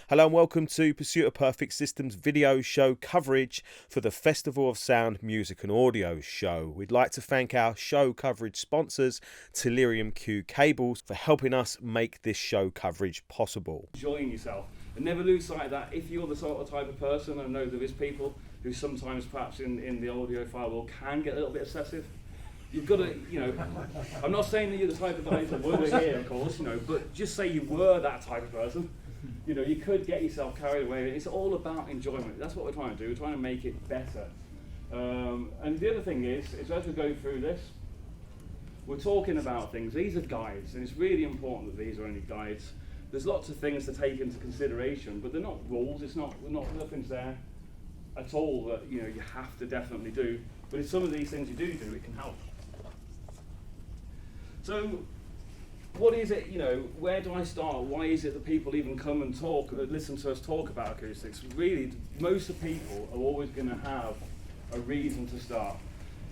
Hello and welcome to Pursuit of Perfect Systems video show coverage for the Festival of Sound, Music and Audio show. We'd like to thank our show coverage sponsors, Tellurium Q Cables, for helping us make this show coverage possible. Enjoying yourself and never lose sight of that. If you're the sort of type of person, I know there is people who sometimes perhaps in the audiophile world can get a little bit obsessive. You've got to, I'm not saying that you're the type of guys that were here, of course, but just say you were that type of person. You could get yourself carried away. It's all about enjoyment. That's what we're trying to do. We're trying to make it better. And the other thing is as we go through this, we're talking about things. These are guides, and it's really important that these are only guides. There's lots of things to take into consideration, but they're not rules. Nothing's there at all that you have to definitely do. But if some of these things you do, it can help. So, what is it, where do I start? Why is it that people even come and listen to us talk about acoustics? Really, most of the people are always going to have a reason to start.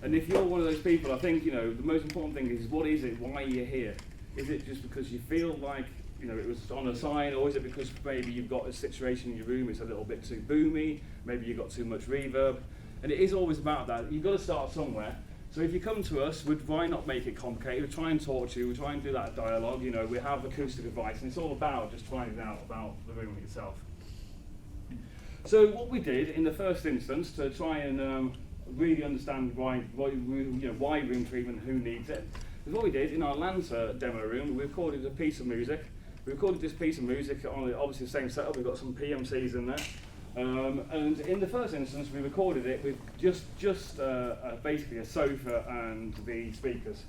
And if you're one of those people, I think, the most important thing is, what is it? Why are you here? Is it just because you feel like, it was on a sign, or is it because maybe you've got a situation in your room, it's a little bit too boomy, maybe you've got too much reverb? And it is always about that. You've got to start somewhere. So if you come to us, why not make it complicated? We try and talk to you, we try and do that dialogue, we have acoustic advice, and it's all about just finding out about the room itself. So what we did in the first instance, to try and really understand why room treatment, who needs it, is what we did in our Lancer demo room. We recorded a piece of music. We recorded this piece of music on obviously the same setup. We've got some PMCs in there. And in the first instance, we recorded it with just basically a sofa and the speakers.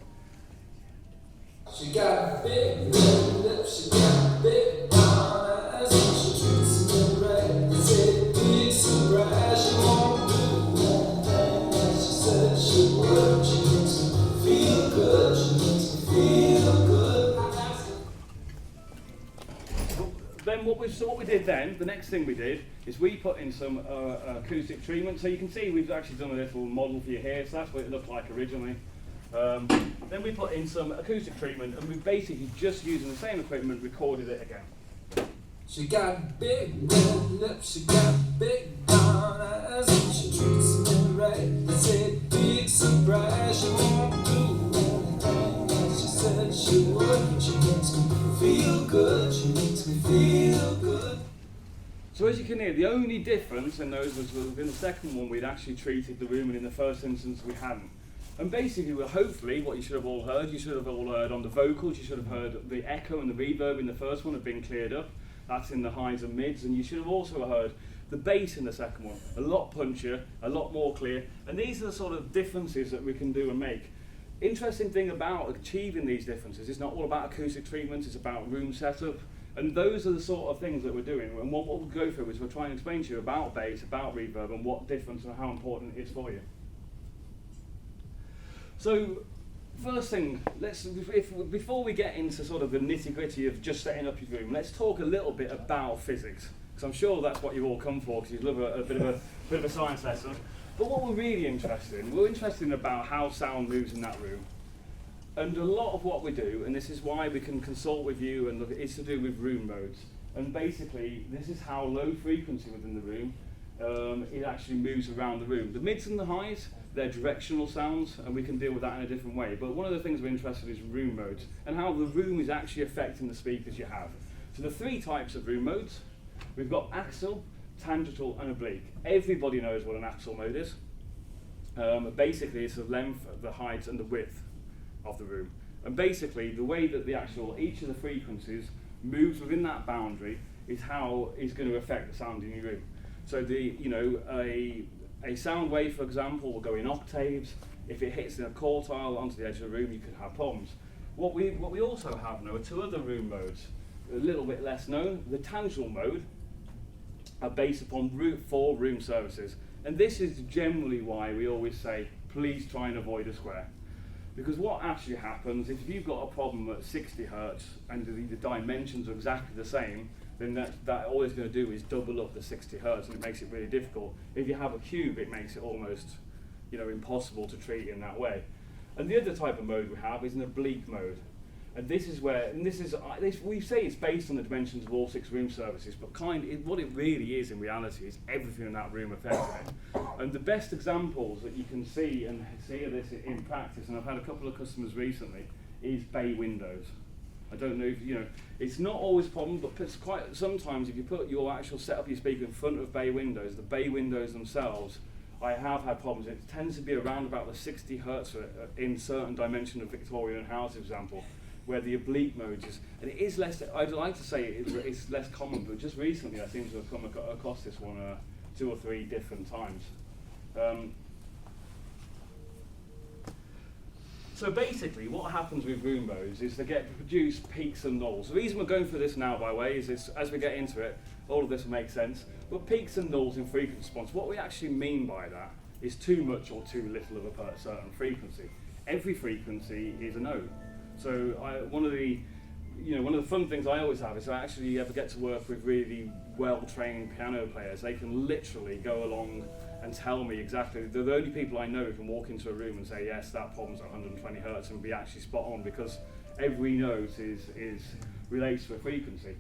She got big red lips, she got big brown eyes, she treats me right. They say big surprise, she won't do anything that she said she would. She makes me feel good, she makes me feel good. Then what we did then, the next thing we did, is we put in some acoustic treatment. So you can see we've actually done a little model for you here, so that's what it looked like originally. Then we put in some acoustic treatment, and we basically just using the same equipment recorded it again. She got big red lips, she got big brown eyes, and she treats me right. They say big surprise, she won't do anything that she said she would. She makes me feel good, she makes me feel good. So as you can hear, the only difference in those was in the second one we'd actually treated the room, and in the first instance we hadn't. And basically, hopefully, what you should have all heard on the vocals, you should have heard the echo and the reverb in the first one have been cleared up. That's in the highs and mids, and you should have also heard the bass in the second one, a lot punchier, a lot more clear. And these are the sort of differences that we can do and make. Interesting thing about achieving these differences, it's not all about acoustic treatments, it's about room setup. And those are the sort of things that we're doing. And what we'll go through is we're trying to explain to you about bass, about reverb, and what difference and how important it is for you. So, first thing, before we get into sort of the nitty-gritty of just setting up your room, let's talk a little bit about physics. Because I'm sure that's what you all come for, because you love a bit of a science lesson. But what we're really interested in, we're interested in about how sound moves in that room. And a lot of what we do, and this is why we can consult with you, and look, is to do with room modes. And basically, this is how low frequency within the room, it actually moves around the room. The mids and the highs, they're directional sounds, and we can deal with that in a different way. But one of the things we're interested in is room modes, and how the room is actually affecting the speakers you have. So the three types of room modes, we've got axial, tangential, and oblique. Everybody knows what an axial mode is. Basically, it's the length, the height, and the width of the room. And basically, the way that each of the frequencies moves within that boundary is how it's going to affect the sound in your room. So a sound wave, for example, will go in octaves. If it hits in a quartile onto the edge of the room, you could have problems. What we also have now are two other room modes, a little bit less known. The tangential mode are based upon 4 room services. And this is generally why we always say, please try and avoid a square. Because what actually happens, if you've got a problem at 60 hertz and the dimensions are exactly the same, then that all it's going to do is double up the 60 hertz, and it makes it really difficult. If you have a cube, it makes it almost impossible to treat in that way. And the other type of mode we have is an oblique mode. And this is where, we say it's based on the dimensions of all 6 room services, but what it really is in reality is everything in that room affecting it. And the best examples that you can see of this in practice, and I've had a couple of customers recently, is bay windows. I don't know if it's not always a problem, but it's quite sometimes if you put your actual setup of your speaker in front of bay windows, the bay windows themselves, I have had problems. It tends to be around about the 60 hertz in certain dimension of Victorian house example, where the oblique mode is, and it is less, I'd like to say it's less common, but just recently I seem to have come across this one 2 or 3 different times. So basically what happens with room modes is they produce peaks and nulls. The reason we're going through this now, by the way, is as we get into it, all of this will make sense, but peaks and nulls in frequency response, what we actually mean by that is too much or too little of a certain frequency. Every frequency is a node. So one of the fun things I always have is I actually ever get to work with really well-trained piano players. They can literally go along and tell me exactly. They're the only people I know who can walk into a room and say, yes, that problem's at 120 hertz and be actually spot on, because every note relates to a frequency.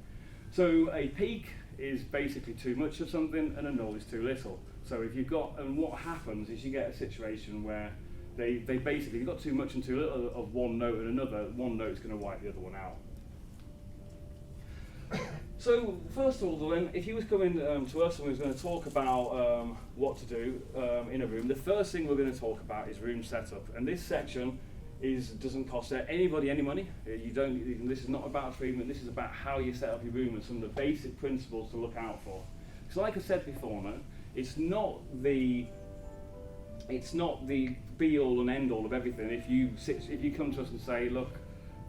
So a peak is basically too much of something and a null is too little. So if you've got, and what happens is you get a situation where they basically, you've got too much and too little of one note and another, one note's going to wipe the other one out. So first of all, then, if you was coming to us and we was going to talk about what to do in a room, the first thing we're going to talk about is room setup. And this section doesn't cost anybody any money. This is not about treatment, this is about how you set up your room and some of the basic principles to look out for. So like I said before, no, it's not the be all and end all of everything. If you come to us and say, look,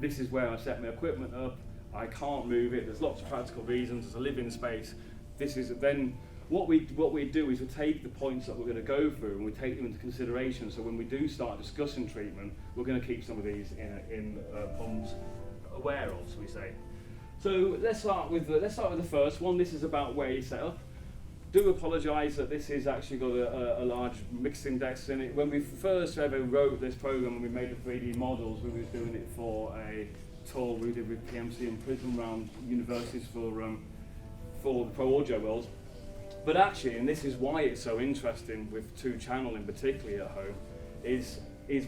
this is where I set my equipment up, I can't move it, there's lots of practical reasons, there's a living space, then what we do is we take the points that we're going to go through and we take them into consideration, so when we do start discussing treatment, we're going to keep some of these in aware of, so we say. So let's start with the first one. This is about where you set up. Do apologise that this has actually got a large mixed index in it. When we first ever wrote this program and we made the 3D models, we were doing it for a tour we did with PMC and Prism around universities for the Pro Audio world. But actually, and this is why it's so interesting with 2-channel in particular at home, is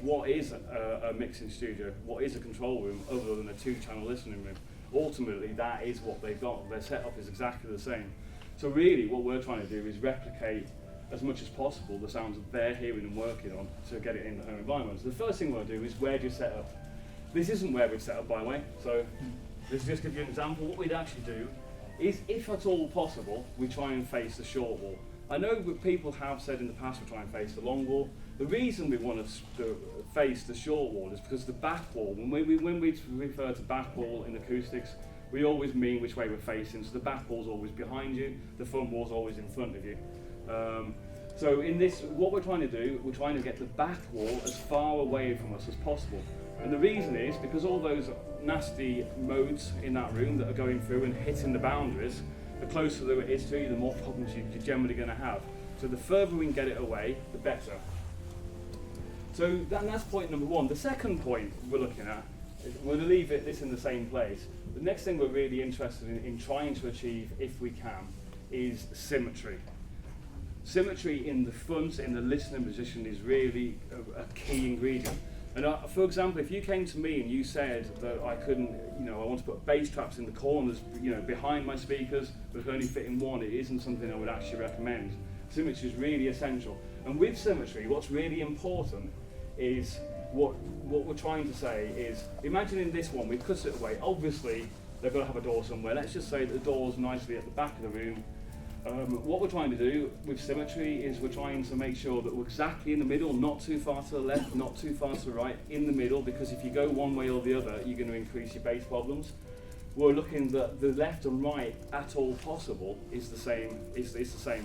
what is a mixing studio, what is a control room other than a 2-channel listening room. Ultimately, that is what they've got. Their setup is exactly the same. So really, what we're trying to do is replicate as much as possible the sounds that they're hearing and working on to get it in the home environment. So the first thing we'll do is, where do you set up? This isn't where we'd set up, by the way. So let's just give you an example. What we'd actually do is, if at all possible, we try and face the short wall. I know that people have said in the past we try and face the long wall. The reason we want to face the short wall is because the back wall, when we refer to back wall in acoustics, we always mean which way we're facing. So the back wall's always behind you, the front wall's always in front of you. So in this, what we're trying to do, we're trying to get the back wall as far away from us as possible. And the reason is because all those nasty modes in that room that are going through and hitting the boundaries, the closer it is to you, the more problems you're generally going to have. So the further we can get it away, the better. So that's point number one. The second point we're looking at, we're going to leave this in the same place. The next thing we're really interested in trying to achieve, if we can, is symmetry. Symmetry in the front, in the listening position, is really a key ingredient. And for example, if you came to me and you said that I couldn't, I want to put bass traps in the corners, behind my speakers, but only fit in one, it isn't something I would actually recommend. Symmetry is really essential. And with symmetry, what's really important is what we're trying to say is, imagine in this one, we've cut it away. Obviously, they've got to have a door somewhere. Let's just say that the door's nicely at the back of the room. What we're trying to do with symmetry is we're trying to make sure that we're exactly in the middle, not too far to the left, not too far to the right, in the middle, because if you go one way or the other, you're going to increase your bass problems. We're looking that the left and right, at all possible, is the same. It's the same.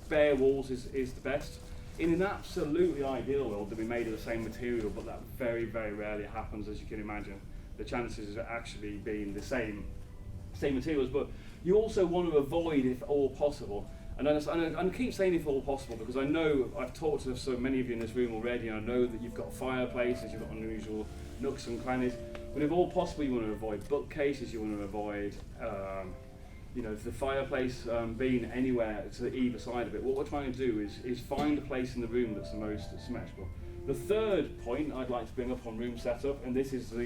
Bare walls is the best. In an absolutely ideal world, they'll be made of the same material, but that very, very rarely happens, as you can imagine. The chances of actually being the same materials, but you also want to avoid, if all possible, and I keep saying if all possible because I know I've talked to so many of you in this room already, and I know that you've got fireplaces, you've got unusual nooks and crannies. But if all possible, you want to avoid bookcases, you want to avoid you know, the fireplace being anywhere to either side of it. What we're trying to do is find a place in the room that's the most symmetrical. The third point I'd like to bring up on room setup, and this is for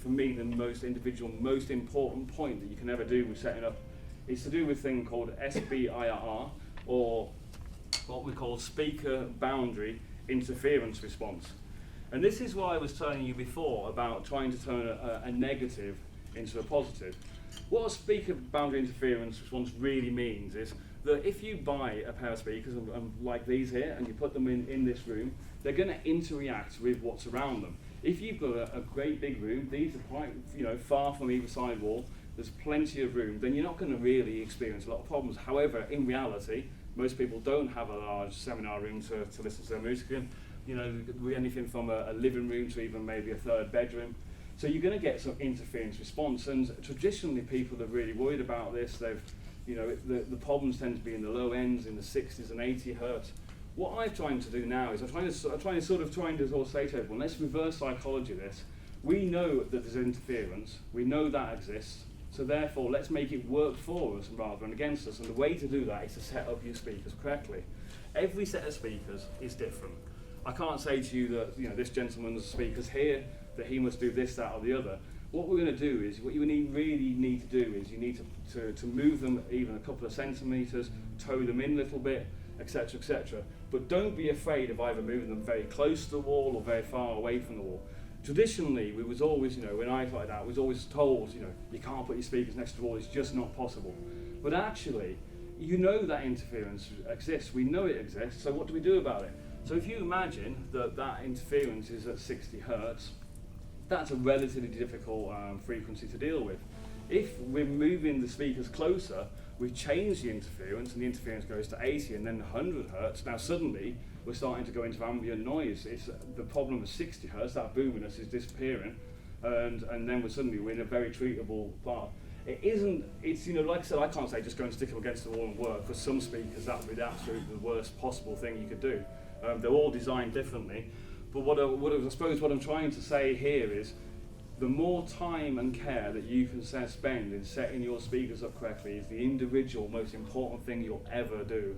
me, the most individual, most important point that you can ever do with setting up, is to do with a thing called SBIR, or what we call speaker boundary interference response. And this is why I was telling you before about trying to turn a negative into a positive. What a speaker boundary interference response really means is that if you buy a pair of speakers like these here and you put them in this room, they're going to interact with what's around them. If you've got a great big room, these are quite far from either side wall, there's plenty of room, then you're not going to really experience a lot of problems. However, in reality, most people don't have a large seminar room to listen to their music in. Anything from a living room to even maybe a third bedroom. So you're going to get some interference response, and traditionally people are really worried about this. The problems tend to be in the low ends, in the 60s and 80 hertz. What I'm trying to do now is I'm trying to say to everyone, let's reverse psychology this. We know that there's interference, we know that exists, so therefore let's make it work for us rather than against us. And the way to do that is to set up your speakers correctly. Every set of speakers is different. I can't say to you that this gentleman's speakers here, that he must do this, that or the other. What we're going to do is, what you really need to do is you need to move them even a couple of centimetres, toe them in a little bit, etc, etc. But don't be afraid of either moving them very close to the wall or very far away from the wall. Traditionally, we was always, when I started out, we was always told, you can't put your speakers next to the wall, it's just not possible. But actually, that interference exists, we know it exists, so what do we do about it? So if you imagine that interference is at 60 hertz, that's a relatively difficult frequency to deal with. If we're moving the speakers closer, we change the interference, and the interference goes to 80 and then 100 hertz. Now suddenly, we're starting to go into ambient noise. It's the problem of 60 hertz, that boominess is disappearing, and then we're in a very treatable part. It's like I said, I can't say just go and stick them against the wall and work. For some speakers, that would be absolutely the worst possible thing you could do. They're all designed differently. But I suppose what I'm trying to say here is, the more time and care that you can spend in setting your speakers up correctly is the individual most important thing you'll ever do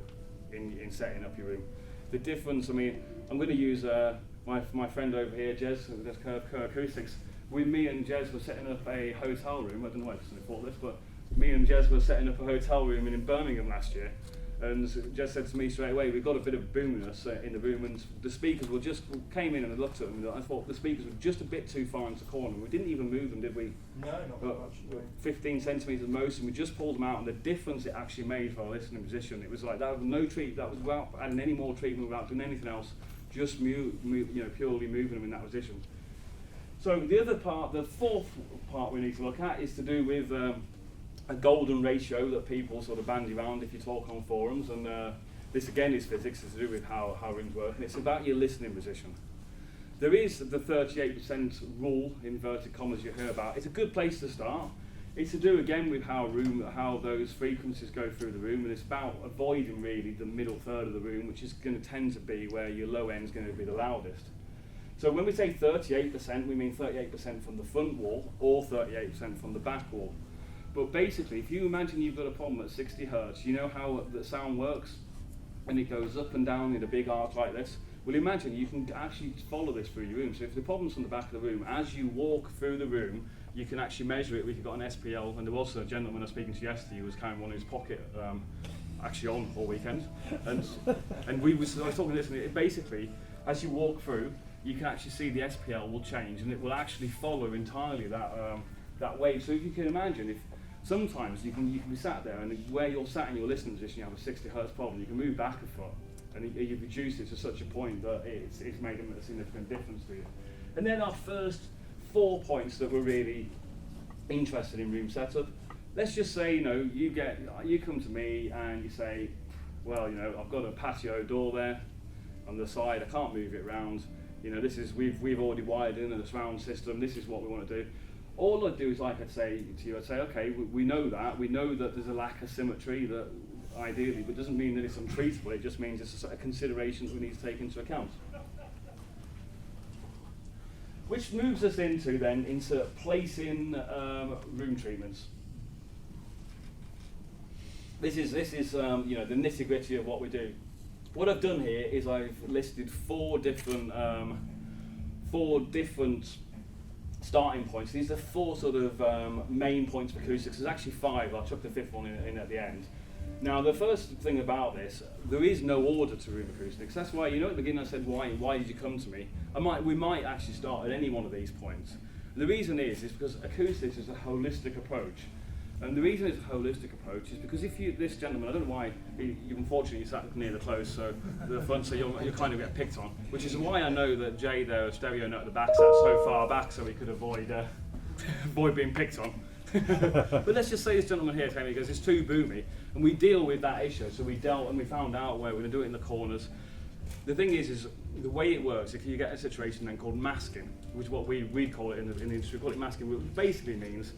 in setting up your room. The difference, I'm going to use my friend over here, Jez, that's GIK Acoustics. Me and Jez were setting up a hotel room. I don't know why I just thought this, but me and Jez were setting up a hotel room in Birmingham last year. And Jez said to me straight away, we've got a bit of boominess in the room, and the speakers came in and I looked at them, and I thought the speakers were just a bit too far into the corner. We didn't even move them, did we? No, not that much. 15 centimetres most, and we just pulled them out, and the difference it actually made for our listening position, it was like that was no treat, that was without adding any more treatment, without doing anything else, just purely moving them in that position. So the other part, the fourth part we need to look at is to do with a golden ratio that people sort of bandy around if you talk on forums, and this again is physics, it's to do with how rooms work, and it's about your listening position. There is the 38% rule, inverted commas, you hear about. It's a good place to start. It's to do again with how those frequencies go through the room, and it's about avoiding really the middle third of the room, which is going to tend to be where your low end is going to be the loudest. So when we say 38%, we mean 38% from the front wall or 38% from the back wall. But basically, if you imagine you've got a problem at 60 hertz, you know how the sound works? And it goes up and down in a big arc like this. Well, imagine you can actually follow this through your room. So if the problem's from the back of the room, as you walk through the room, you can actually measure it. We've got an SPL, and there was a gentleman I was speaking to yesterday who was carrying one in his pocket, actually on all weekend. And I was talking to this, and it basically, as you walk through, you can actually see the SPL will change, and it will actually follow entirely that wave. So if you can imagine, if sometimes you can be sat there, and where you're sat in your listening position, you have a 60 hertz problem, you can move back a foot, and you've reduced it to such a point that it's made a significant difference to you. And then our first 4 points that we're really interested in room setup. Let's just say, you come to me and you say, well, I've got a patio door there on the side, I can't move it around. We've already wired in a surround system, this is what we want to do. All I'd do is, like I'd say to you, I'd say, okay, we know that there's a lack of symmetry, that ideally, but it doesn't mean that it's untreatable, it just means it's a consideration that we need to take into account. Which moves us into placing room treatments. This is you know, the nitty-gritty of what we do. What I've done here is I've listed four different starting points. These are four sort of main points of acoustics. There's actually five. I'll chuck the fifth one in at the end. Now, the first thing about this, there is no order to room acoustics. That's why, you know, at the beginning I said, why did you come to me? We might actually start at any one of these points. And the reason is because acoustics is a holistic approach. And the reason it's a holistic approach is because if this gentleman, I don't know why, you unfortunately sat near the close, so the front, so you kind of get picked on, which is why I know that Jay there, a stereo note at the back, sat so far back so he could avoid being picked on. But let's just say this gentleman here came because it's too boomy, and we deal with that issue. So we dealt and we found out where we're going to do it in the corners. The thing is the way it works. If you get a situation then called masking, which is what we call it in the industry, we call it masking, which basically means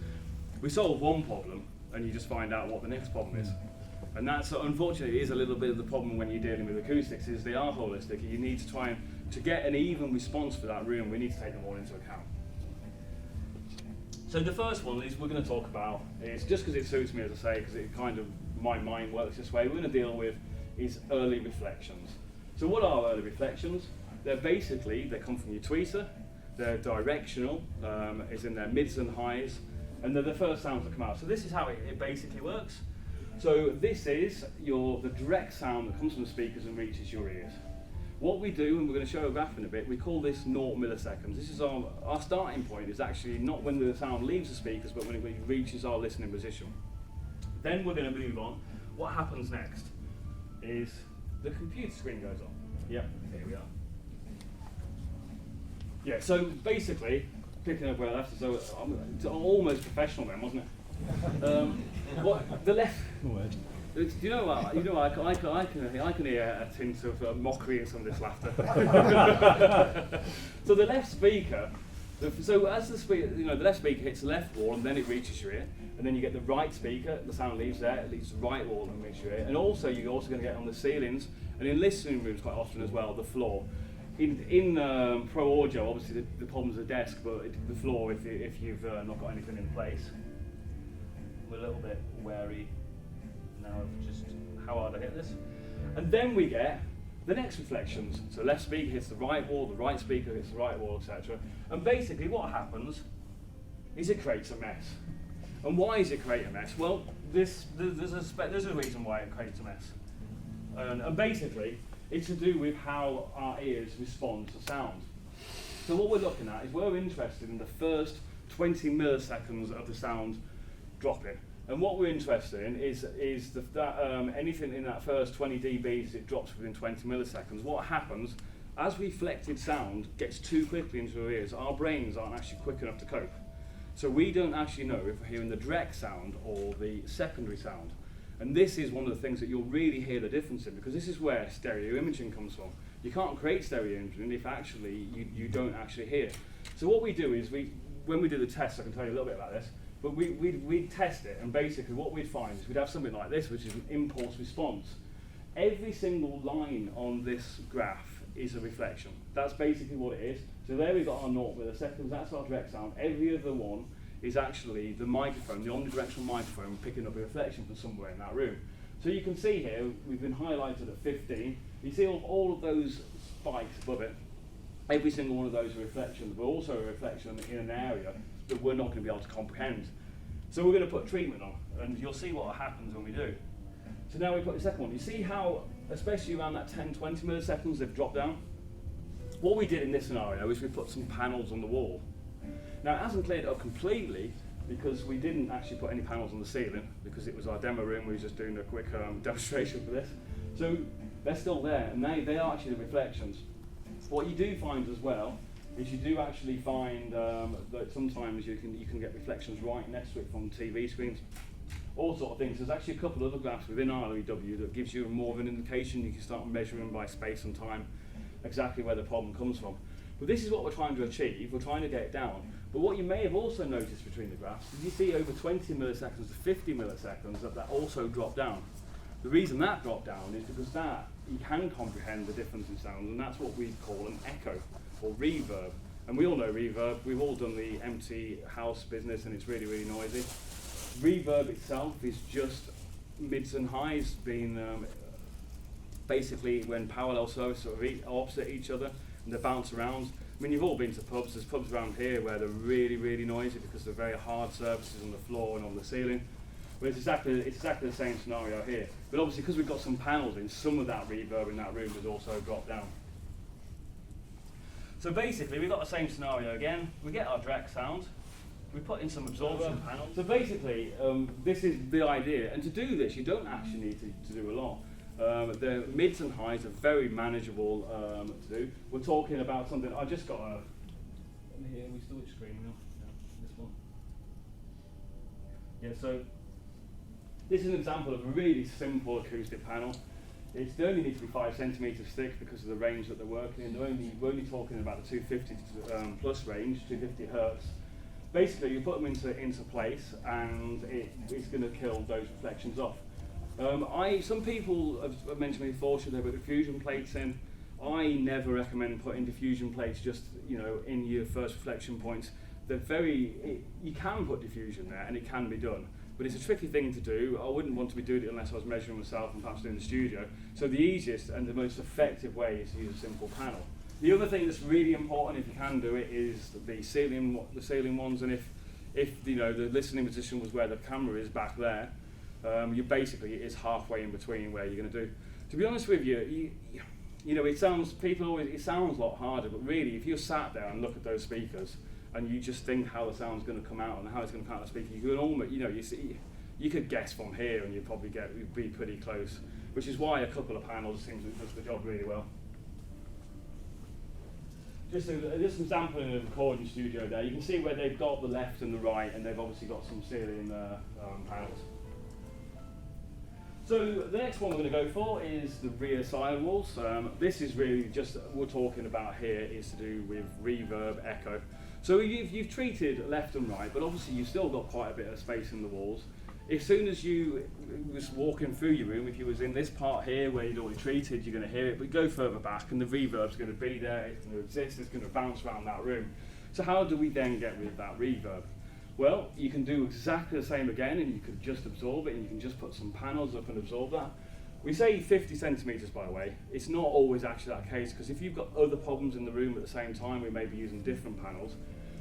we solve one problem and you just find out what the next problem is. And that's unfortunately is a little bit of the problem when you're dealing with acoustics. Is they are holistic. You need to try and to get an even response for that room. We need to take them all into account. So the first one is we're going to talk about is just because it suits me, as I say, because it kind of my mind works this way. We're going to deal with is early reflections. So what are early reflections? They're basically they come from your tweeter. They're directional. It's in their mids and highs, and they're the first sounds that come out. So this is how it basically works. So this is the direct sound that comes from the speakers and reaches your ears. What we do, and we're going to show a graph in a bit, we call this 0 milliseconds. This is our starting point is actually not when the sound leaves the speakers, but when it reaches our listening position. Then we're going to move on. What happens next is the computer screen goes on. Yep, here we are. Yeah, so basically, picking up where I left, so it's almost professional then, wasn't it? The left. Do you know what? I can hear a tint of mockery in some of this laughter. So the left speaker. So as the speaker, the left speaker hits the left wall and then it reaches your ear, and then you get the right speaker. The sound leaves there, it leaves the right wall and reaches your ear, and also you're also going to get on the ceilings and in listening rooms quite often as well, the floor. In pro audio, obviously the problem's the desk, but the floor if you've not got anything in place. We're a little bit wary now of just how hard I hit this. And then we get the next reflections. So left speaker hits the right wall, the right speaker hits the right wall, etc. And basically what happens is it creates a mess. And why does it create a mess? Well, there's a reason why it creates a mess. And basically it's to do with how our ears respond to sound. So what we're looking at is we're interested in the first 20 milliseconds of the sound dropping. And what we're interested in is anything in that first 20 dBs, it drops within 20 milliseconds. What happens, as reflected sound gets too quickly into our ears, our brains aren't actually quick enough to cope. So we don't actually know if we're hearing the direct sound or the secondary sound. And this is one of the things that you'll really hear the difference in, because this is where stereo imaging comes from. You can't create stereo imaging if actually you don't actually hear. So what we do is when we do the test, I can tell you a little bit about this, but we'd test it, and basically what we'd find is we'd have something like this, which is an impulse response. Every single line on this graph is a reflection. That's basically what it is. So there we've got our 0 milliseconds, that's our direct sound. Every other one is actually the microphone, the omnidirectional microphone, picking up a reflection from somewhere in that room. So you can see here, we've been highlighted at 15. You see all of those spikes above it. Every single one of those are reflections, but also a reflection in an area that we're not going to be able to comprehend. So we're going to put treatment on, and you'll see what happens when we do. So now we put the second one. You see how, especially around that 10-20 milliseconds, they've dropped down? What we did in this scenario is we put some panels on the wall. Now it hasn't cleared it up completely because we didn't actually put any panels on the ceiling because it was our demo room. We were just doing a quick demonstration for this. So they're still there, and they are actually the reflections. What you do find as well is you do actually find that sometimes you can get reflections right next to it from TV screens, all sort of things. There's actually a couple of other graphs within RLEW that gives you more of an indication. You can start measuring by space and time exactly where the problem comes from. But this is what we're trying to achieve. We're trying to get it down. But what you may have also noticed between the graphs is you see over 20 milliseconds to 50 milliseconds that also dropped down. The reason that dropped down is because that you can comprehend the difference in sound, and that's what we call an echo or reverb. And we all know reverb. We've all done the empty house business, and it's really, really noisy. Reverb itself is just mids and highs being basically when parallel surfaces sort of opposite each other and they bounce around. I mean, you've all been to pubs. There's pubs around here where they're really, really noisy because they're very hard surfaces on the floor and on the ceiling. But it's exactly the same scenario here. But obviously, because we've got some panels in, some of that reverb in that room has also dropped down. So basically, we've got the same scenario again. We get our direct sound. We put in some absorption panels. So basically, this is the idea. And to do this, you don't actually need to do a lot. The mids and highs are very manageable to do. We're talking about something. I just got a. Here, we still screen now. Yeah, this one. Yeah. So this is an example of a really simple acoustic panel. They only need to be 5 centimeters thick because of the range that they're working in. We're only talking about the 250 plus range, 250 hertz. Basically, you put them into place, and it's going to kill those reflections off. Some people have mentioned before should they put diffusion plates in. I never recommend putting diffusion plates just in your first reflection points. You can put diffusion there, and it can be done. But it's a tricky thing to do. I wouldn't want to be doing it unless I was measuring myself and perhaps doing the studio. So the easiest and the most effective way is to use a simple panel. The other thing that's really important, if you can do it, is the ceiling ones. And if the listening position was where the camera is back there, you basically it is halfway in between where you're going to do. To be honest with you, it sounds a lot harder. But really, if you sat there and look at those speakers, and you just think how the sound's going to come out and how it's going to come out of the speaker, you could almost, you could guess from here, and you'd probably be pretty close. Which is why a couple of panels seems to do the job really well. Just an example in a recording studio there. You can see where they've got the left and the right, and they've obviously got some ceiling panels. So the next one we're going to go for is the rear sidewalls. This is really just what we're talking about here is to do with reverb, echo. So you've treated left and right, but obviously you've still got quite a bit of space in the walls. As soon as you was walking through your room, if you was in this part here where you'd already treated, you're going to hear it, but go further back and the reverb's going to be there, it's going to exist, it's going to bounce around that room. So how do we then get rid of that reverb? Well, you can do exactly the same again, and you could just absorb it, and you can just put some panels up and absorb that. We say 50 centimeters, by the way. It's not always actually that case, because if you've got other problems in the room at the same time, we may be using different panels.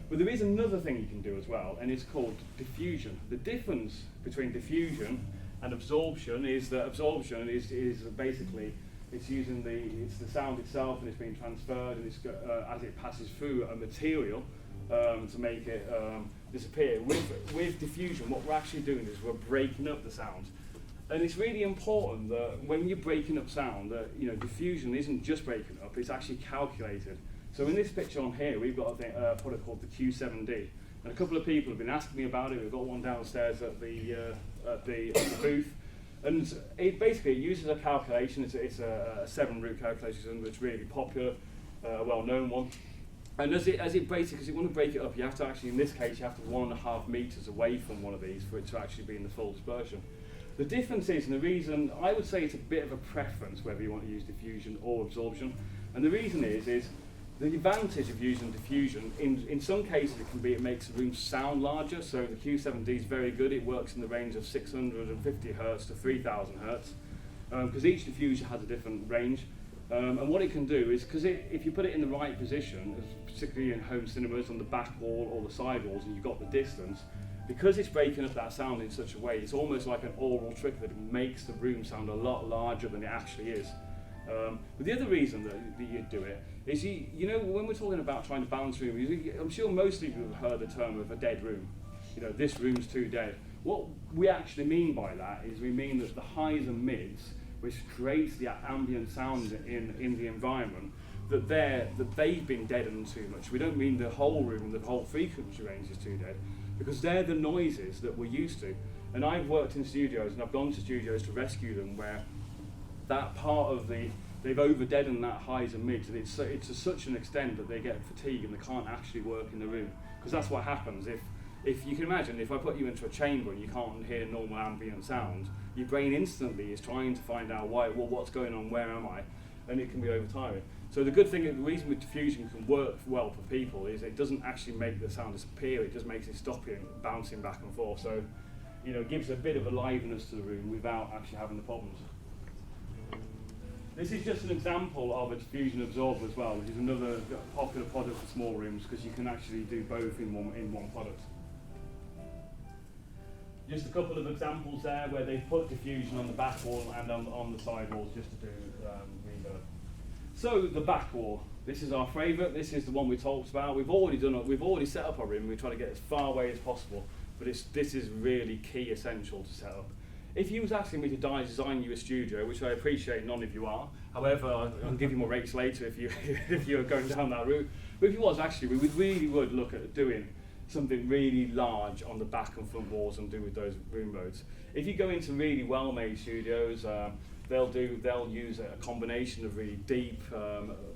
But there is another thing you can do as well, and it's called diffusion. The difference between diffusion and absorption is that absorption is basically it's the sound itself, and it's being transferred, and it's as it passes through a material to make it disappear. With diffusion, what we're actually doing is we're breaking up the sound. And it's really important that when you're breaking up sound, that diffusion isn't just breaking up; it's actually calculated. So in this picture on here, we've got a product called the Q7D, and a couple of people have been asking me about it. We've got one downstairs at the booth, and it uses a calculation. It's a 7-root calculation that's really popular, a well-known one. And as it breaks it, because you want to break it up, you have to actually, in this case, you have to be 1.5 meters away from one of these for it to actually be in the full dispersion. The difference is, and the reason, I would say it's a bit of a preference whether you want to use diffusion or absorption. And the reason is the advantage of using diffusion, in some cases it makes the room sound larger. So the Q7D is very good. It works in the range of 650 hertz to 3000 hertz, because each diffuser has a different range. And what it can do is, because if you put it in the right position, particularly in home cinemas on the back wall or the side walls, and you've got the distance, because it's breaking up that sound in such a way, it's almost like an oral trick that makes the room sound a lot larger than it actually is. But the other reason that you do it is, when we're talking about trying to balance rooms, I'm sure most of you have heard the term of a dead room. This room's too dead. What we actually mean by that is we mean that the highs and mids, which creates the ambient sound in the environment, that they've been deadened too much. We don't mean the whole room, the whole frequency range is too dead, because they're the noises that we're used to. And I've worked in studios, and I've gone to studios to rescue them where that part of they've over-deadened that highs and mids, and it's to such an extent that they get fatigued and they can't actually work in the room. Because that's what happens. If you can imagine, if I put you into a chamber and you can't hear normal ambient sound, your brain instantly is trying to find out what's going on, where am I? and it can be overtiring. So the good thing, the reason with diffusion can work well for people is it doesn't actually make the sound disappear, it just makes it stop you bouncing back and forth. So, you know, it gives a bit of aliveness to the room without actually having the problems. This is just an example of a diffusion absorber as well, which is another popular product for small rooms because you can actually do both in one product. Just a couple of examples there where they've put diffusion on the back wall and on the side walls just to do reverb. So the back wall, this is our favourite. This is the one we talked about. We've already set up our room. We try to get as far away as possible, but this is really key, essential to set up. If you was asking me to design you a studio, which I appreciate none of you are, however, I'll give you more rates later if you're going down that route. But if you was actually, we really would look at doing something really large on the back and front walls and do with those room modes. If you go into really well-made studios, they'll use a combination of really deep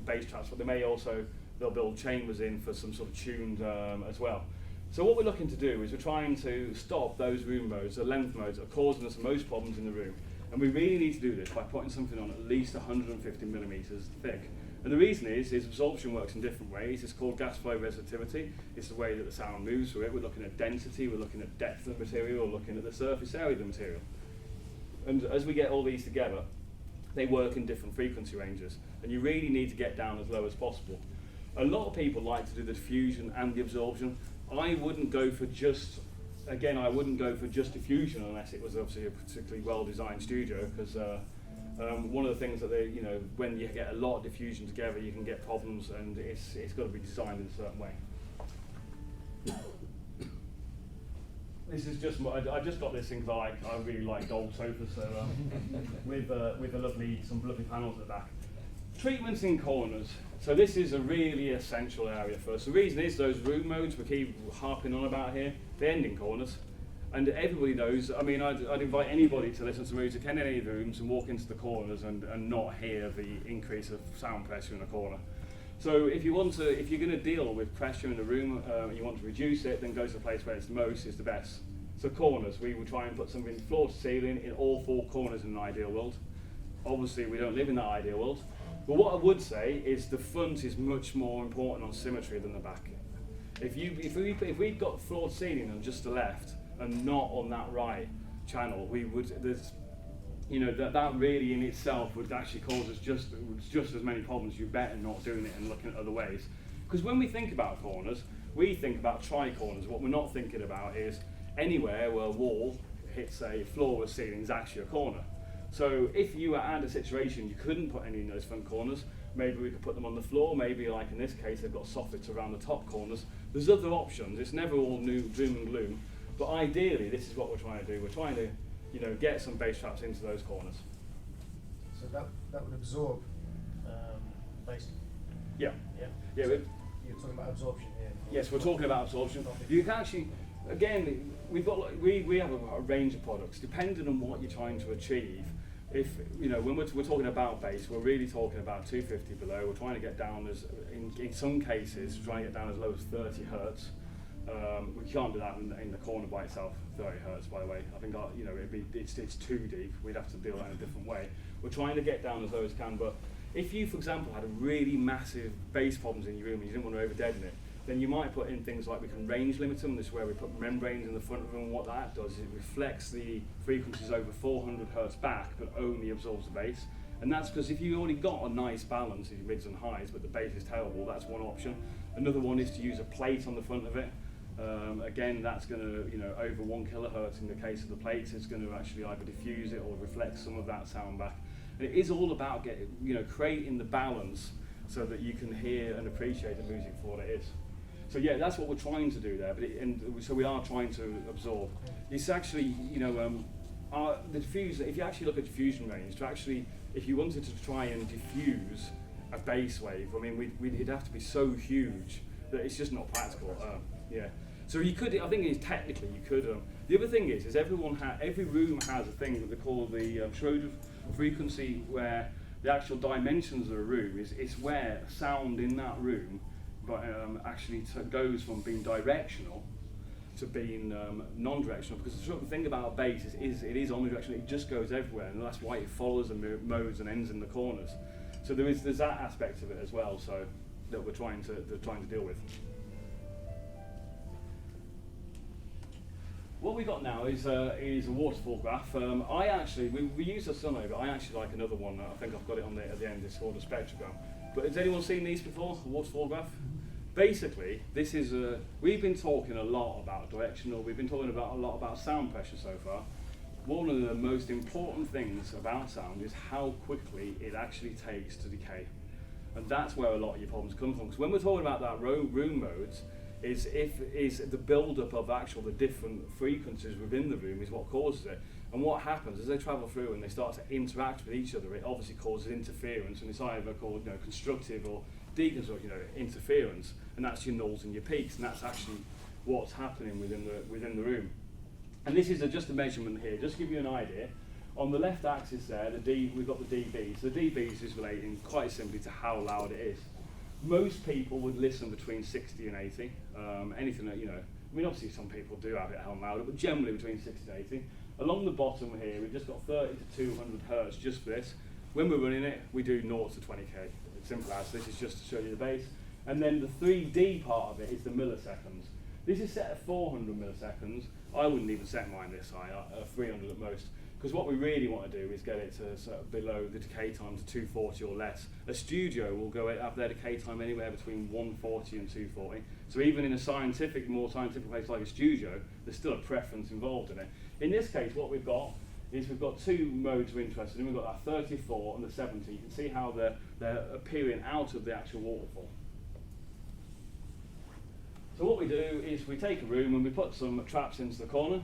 bass traps, but they'll build chambers in for some sort of tuned as well. So what we're looking to do is we're trying to stop those room modes, the length modes that are causing us the most problems in the room. And we really need to do this by putting something on at least 150 millimeters thick. And the reason is absorption works in different ways. It's called gas flow resistivity. It's the way that the sound moves through it. We're looking at density, we're looking at depth of the material, we're looking at the surface area of the material. And as we get all these together, they work in different frequency ranges. And you really need to get down as low as possible. A lot of people like to do the diffusion and the absorption. I wouldn't go for just diffusion unless it was obviously a particularly well-designed studio, because one of the things that when you get a lot of diffusion together, you can get problems, and it's got to be designed in a certain way. This is just I just got this thing because I really like gold sofas, so with some lovely panels at the back. Treatments in corners. So this is a really essential area for us. The reason is those room modes we keep harping on about here, they end in corners. And everybody knows, I mean, I'd invite anybody to listen to music in any of the rooms and walk into the corners and not hear the increase of sound pressure in the corner. So if you're going to deal with pressure in the room and you want to reduce it, then go to the place where it's the most, is the best. So corners, we will try and put something floor to ceiling in all four corners in an ideal world. Obviously, we don't live in that ideal world. But what I would say is the front is much more important on symmetry than the back. If we've got floor to ceiling on just the left and not on that right channel, that really in itself would actually cause us just as many problems. You're better not doing it and looking at other ways. Because when we think about corners, we think about tri-corners. What we're not thinking about is anywhere where a wall hits a floor or ceiling is actually a corner. So if you were at a situation you couldn't put any in those front corners, maybe we could put them on the floor, maybe like in this case they've got soffits around the top corners. There's other options, it's never all doom and gloom, but ideally this is what we're trying to do. We're trying to get some bass traps into those corners. So that would absorb bass? Yeah. So you're talking about absorption here? Yes, we're talking about absorption. You can actually, again, we have a range of products depending on what you're trying to achieve. If when we're talking about bass, we're really talking about 250 below. We're trying to get down in some cases, trying to get down as low as 30 hertz. We can't do that in the corner by itself. 30 hertz, by the way. I think it's too deep. We'd have to deal with that in a different way. We're trying to get down as low as can. But if you, for example, had a really massive bass problems in your room and you didn't want to over-deaden it, then you might put in things like we can range limit them. This is where we put membranes in the front of them. And what that does is it reflects the frequencies over 400 hertz back, but only absorbs the bass. And that's because if you've already got a nice balance in mids and highs, but the bass is terrible, that's one option. Another one is to use a plate on the front of it. Again, that's going to, over 1 kilohertz in the case of the plates, it's going to actually either diffuse it or reflect some of that sound back. And it is all about creating the balance so that you can hear and appreciate the music for what it is. So yeah, that's what we're trying to do there. So we are trying to absorb. It's actually, the diffuser. If you actually look at diffusion range, if you wanted to try and diffuse a bass wave, I mean, it'd have to be so huge that it's just not practical. So you could. I think technically you could. The other thing is every room has a thing that they call the Schroeder frequency, where the actual dimensions of a room is where sound in that room. But actually goes from being directional to being non-directional, because the thing about bass is it is omnidirectional. It just goes everywhere, and that's why it follows and modes and ends in the corners. So there's that aspect of it as well. So that we're trying to deal with. What we got now is a waterfall graph. We use a Suno, but I actually like another one. I think I've got it on at the end. It's called a spectrogram. But has anyone seen these before? A waterfall graph? Basically, this is we've been talking a lot about directional. We've been talking a lot about sound pressure so far. One of the most important things about sound is how quickly it actually takes to decay, and that's where a lot of your problems come from. Because when we're talking about that room modes, is the build-up of the different frequencies within the room is what causes it. And what happens as they travel through and they start to interact with each other, it obviously causes interference, and it's either called constructive or deconstructive interference, and that's your nulls and your peaks, and that's actually what's happening within the room. And this is just a measurement here, just to give you an idea. On the left axis there, we've got the dBs. The dBs is relating quite simply to how loud it is. Most people would listen between 60 and 80. Anything that, I mean, obviously some people do have it held louder, but generally between 60 and 80. Along the bottom here, we've just got 30 to 200 hertz just for this. When we're running it, we do 0 to 20k. It's simple as this is just to show you the bass. And then the 3D part of it is the milliseconds. This is set at 400 milliseconds. I wouldn't even set mine this high, 300 at most. Because what we really want to do is get it to sort of below the decay time to 240 or less. A studio will have their decay time anywhere between 140 and 240. So even in a more scientific place like a studio, there's still a preference involved in it. In this case, what we've got is we've got two modes we're interested in. We've got that 34 and the 70. You can see how they're appearing out of the actual waterfall. So what we do is we take a room and we put some traps into the corner.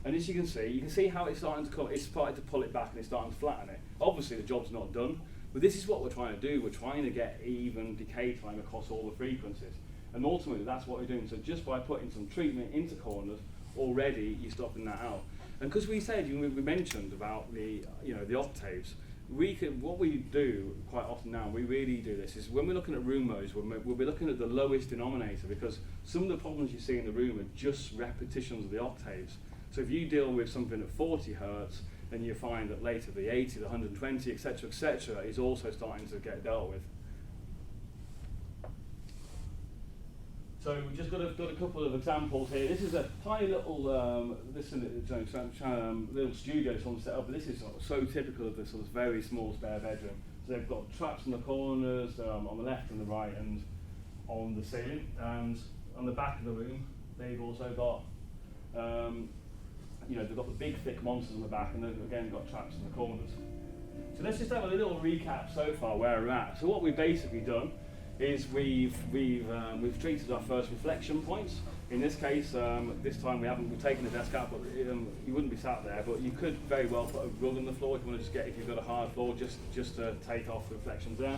And as you can see how it's starting to pull it back and it's starting to flatten it. Obviously the job's not done, but this is what we're trying to do. We're trying to get even decay time across all the frequencies. And ultimately that's what we're doing. So just by putting some treatment into corners, already you're stopping that out. And because we mentioned about the octaves, what we do quite often now, we really do this, is when we're looking at room modes, we'll be looking at the lowest denominator, because some of the problems you see in the room are just repetitions of the octaves. So if you deal with something at 40 hertz, then you find that later the 80, the 120, etc., is also starting to get dealt with. So we've just got a couple of examples here. This is a tiny little little studio someone set up, but this is so typical of this sort of very small spare bedroom. So they've got traps in the corners, on the left and the right, and on the ceiling, and on the back of the room they've also got they've got the big thick monsters on the back, and they've again got traps in the corners. So let's just have a little recap so far where we're at. So what we've basically done is we've treated our first reflection points. In this case, this time we've taken the desk out, but you wouldn't be sat there, but you could very well put a rug on the floor if you want to if you've got a hard floor, just to take off the reflections there.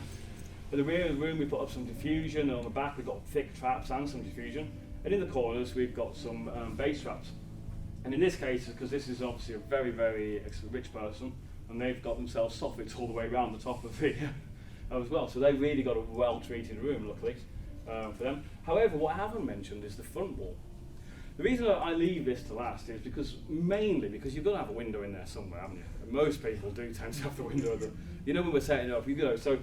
At the rear of the room we put up some diffusion, and on the back we've got thick traps and some diffusion, and in the corners we've got some bass traps. And in this case, because this is obviously a very, very rich person, and they've got themselves soffits all the way around the top of the as well. So they've really got a well-treated room, luckily, for them. However, what I haven't mentioned is the front wall. The reason I leave this to last is mainly because you've got to have a window in there somewhere, haven't you? And most people do tend to have the window. When we're setting it up, so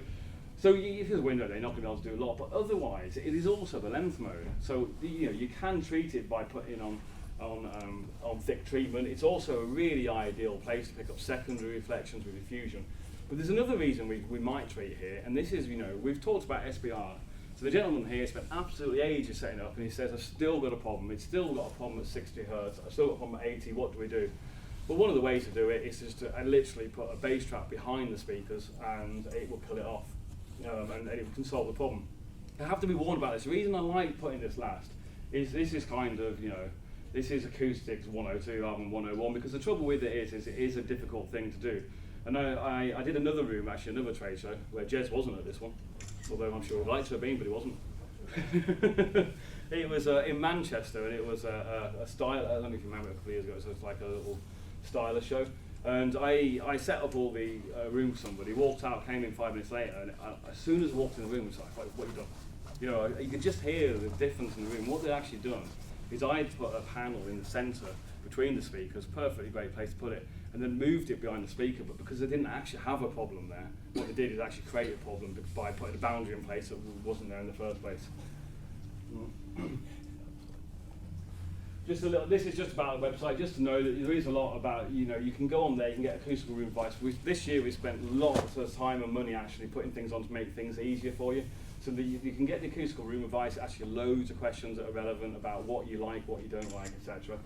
if there's a window there, you're not going to be able to do a lot. But otherwise, it is also the length mode. So you can treat it by putting on thick treatment. It's also a really ideal place to pick up secondary reflections with diffusion. But there's another reason we might treat here, and this is, we've talked about SBR. So the gentleman here spent absolutely ages setting up, and he says, I've still got a problem. It's still got a problem at 60 hertz. I've still got a problem at 80. What do we do? Well, one of the ways to do it is just to literally put a bass trap behind the speakers, and it will kill it off, and it can solve the problem. I have to be warned about this. The reason I like putting this last is this is kind of, this is Acoustics 102 rather than 101, because the trouble with it is a difficult thing to do. And I did another room, actually another trade show, where Jez wasn't at this one, although I'm sure he'd like to have been, but he wasn't. It was in Manchester, and it was a style, I don't know if you remember, a couple of years ago, so it's like a little styler show. And I set up all the room for somebody, walked out, came in 5 minutes later, and as soon as I walked in the room, it was like, what have you done? You could just hear the difference in the room. What they'd actually done is I'd put a panel in the centre between the speakers, perfectly great place to put it, and then moved it behind the speaker, but because they didn't actually have a problem there, what they did is actually create a problem by putting a boundary in place that wasn't there in the first place. Just a little, this is just about the website, just to know that there is a lot about, you know, you can go on there, you can get acoustical room advice. This year we spent lots of time and money actually putting things on to make things easier for you. So that you can get the acoustical room advice, actually loads of questions that are relevant about what you like, what you don't like, etc.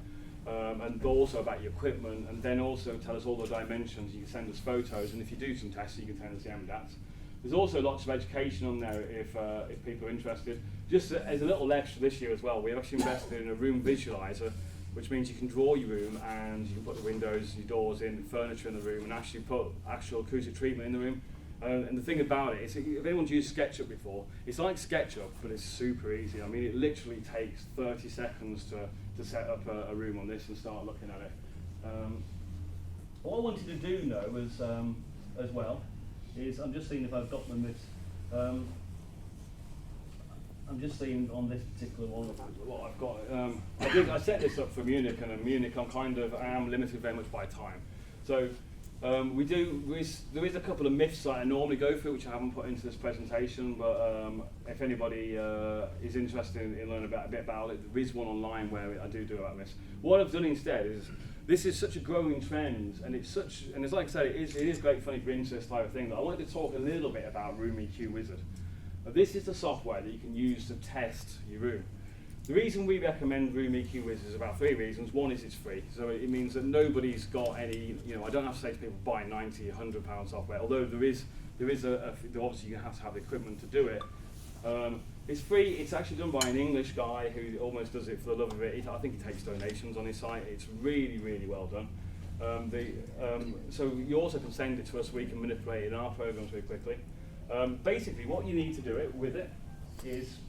And also about your equipment, and then also tell us all the dimensions. You can send us photos, and if you do some tests, you can send us the MDATs. There's also lots of education on there if people are interested. Just as a little extra this year as well, we've actually invested in a room visualizer, which means you can draw your room and you can put the windows, your doors in, furniture in the room, and actually put actual acoustic treatment in the room. And the thing about it is, if anyone's used SketchUp before, it's like SketchUp, but it's super easy. I mean, it literally takes 30 seconds to set up a room on this and start looking at it. What I wanted to do, though, was, as well, is I'm just seeing if I've got them this. I'm just seeing on this particular one what I've got. I set this up for Munich, and in Munich I am limited very much by time. So there is a couple of myths that I normally go through, which I haven't put into this presentation, but if anybody is interested in learning a bit about it, there is one online where I do about this. What I've done instead is, this is such a growing trend, and it's like I said, it is great fun if you're into this type of thing, but I wanted to talk a little bit about Room EQ Wizard. This is the software that you can use to test your room. The reason we recommend Room EQ Wizard is about 3 reasons. One is it's free, so it means that nobody's got any, you know, I don't have to say to people buy 90, £100 software, although there is obviously you have to have the equipment to do it. It's free. It's actually done by an English guy who almost does it for the love of it. I think he takes donations on his site. It's really, really well done. So you also can send it to us. We can manipulate it in our programs very quickly. Basically, what you need to do it with it is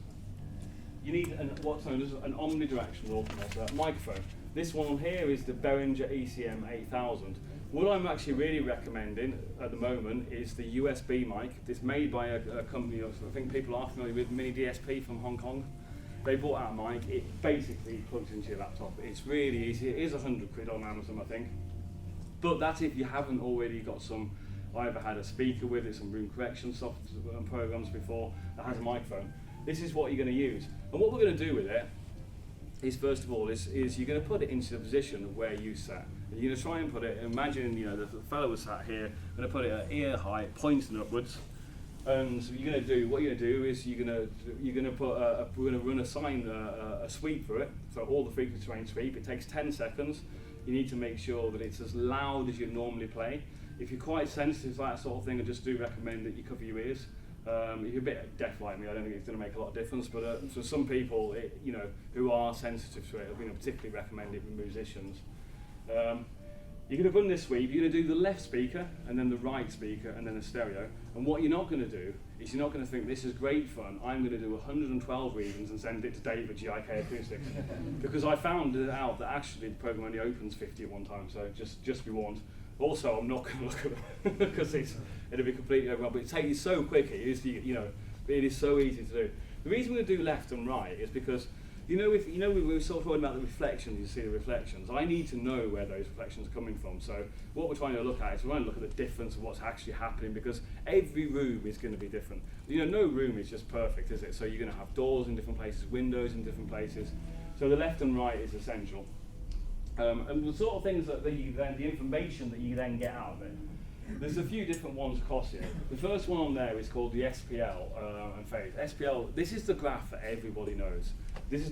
you need what's known as an omnidirectional microphone. This one here is the Behringer ECM 8000. What I'm actually really recommending at the moment is the USB mic. It's made by a company, I think people are familiar with, MiniDSP from Hong Kong. They bought out a mic. It basically plugs into your laptop. It's really easy. It is £100 on Amazon, I think. But that's if you haven't already got some, either had a speaker with it, some room correction software and programs before that has a microphone. This is what you're going to use. And what we're going to do with it is, first of all, is you're going to put it into the position of where you sat. And you're going to try and put it, imagine, you know, the fellow was sat here, going to put it at ear height, pointing upwards. And so you're going to do, what you're going to do is you're going to put, we're going to run a sweep through it, so all the frequency range sweep. It takes 10 seconds. You need to make sure that it's as loud as you normally play. If you're quite sensitive to that sort of thing, I just do recommend that you cover your ears. If you're a bit deaf like me, I don't think it's going to make a lot of difference, but for some people, you know, who are sensitive to it, I particularly recommend it with musicians. You're going to run this sweep. You're going to do the left speaker, and then the right speaker, and then the stereo. And what you're not going to do is you're not going to think, this is great fun, I'm going to do 112 readings and send it to Dave at GIK Acoustics. Because I found out that actually the program only opens 50 at one time, so just be warned. Also, I'm not going to look at them because it'll be completely overwhelmed. But it takes so quick. It is, you know, it is so easy to do. The reason we do left and right is because, you know, we were sort of talking about the reflections. You see the reflections. I need to know where those reflections are coming from. So what we're trying to look at is we're trying to look at the difference of what's actually happening, because every room is going to be different. You know, no room is just perfect, is it? So you're going to have doors in different places, windows in different places. So the left and right is essential. And the sort of things that the information that you then get out of it. There's a few different ones across here. The first one on there is called the SPL and phase. SPL, this is the graph that everybody knows. This is,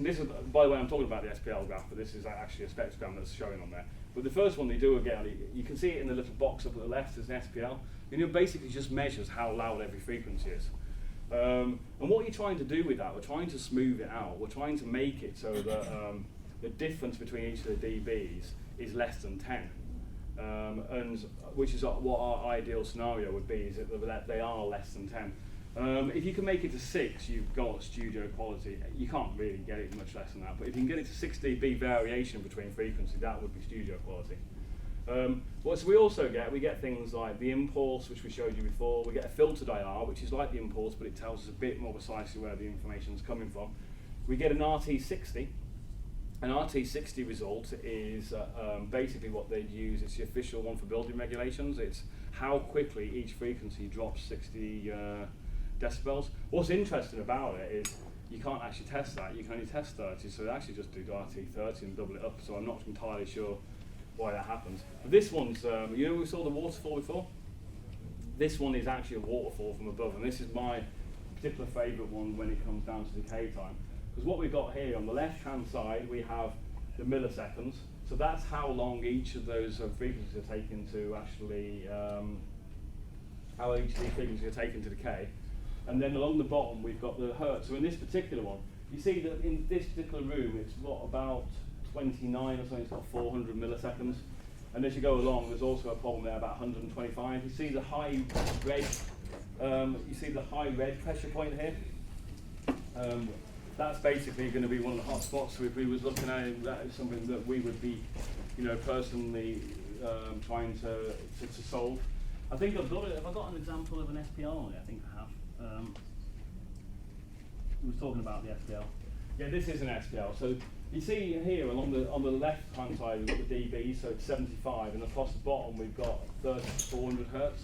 by the way, I'm talking about the SPL graph, but this is actually a spectrogram that's showing on there. But the first one they do again, you can see it in the little box up at the left as an SPL, and it basically just measures how loud every frequency is. And what you're trying to do with that, we're trying to smooth it out. We're trying to make it so that the difference between each of the dBs is less than 10. And which is what our ideal scenario would be, is that they are less than 10. If you can make it to 6, you've got studio quality. You can't really get it much less than that, but if you can get it to 6 dB variation between frequency, that would be studio quality. What we also get things like the impulse, which we showed you before. We get a filtered IR, which is like the impulse, but it tells us a bit more precisely where the information is coming from. We get an RT60, An RT60 result is basically what they'd use. It's the official one for building regulations. It's how quickly each frequency drops 60 decibels. What's interesting about it is you can't actually test that. You can only test 30, so they actually just do RT30 and double it up. So I'm not entirely sure why that happens. But this one's, you know, we saw the waterfall before. This one is actually a waterfall from above, and this is my particular favourite one when it comes down to decay time. Because what we've got here on the left-hand side, we have the milliseconds. So that's how long each of those frequencies are taken to actually, how each of these frequencies are taken to decay. And then along the bottom, we've got the hertz. So in this particular one, you see that in this particular room, it's what, about 29 or something, it's got 400 milliseconds. And as you go along, there's also a problem there about 125. You see the high red, pressure point here. That's basically going to be one of the hot spots. So if we was looking at it, that is something that we would be, you know, personally trying to solve. I think I've got it. Have I got an example of an SPL on it? I think I have. We were talking about the SPL. Yeah, this is an SPL. So you see here on the left hand side we've got the dB, so it's 75, and across the bottom we've got 400 hertz.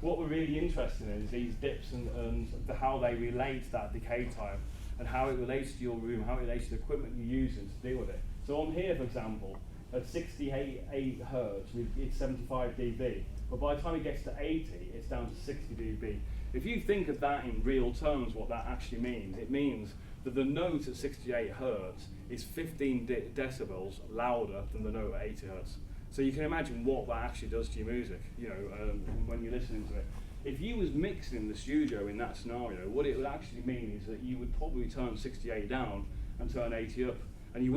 What we're really interested in is these dips and how they relate to that decay time, and how it relates to your room, how it relates to the equipment you're using to deal with it. So on here, for example, at 68 hertz, it's 75 dB, but by the time it gets to 80, it's down to 60 dB. If you think of that in real terms, what that actually means, it means that the note at 68 hertz is 15 decibels louder than the note at 80 hertz. So you can imagine what that actually does to your music, you know, when you're listening to it. If you was mixing in the studio in that scenario, what it would actually mean is that you would probably turn 68 down and turn 80 up, and you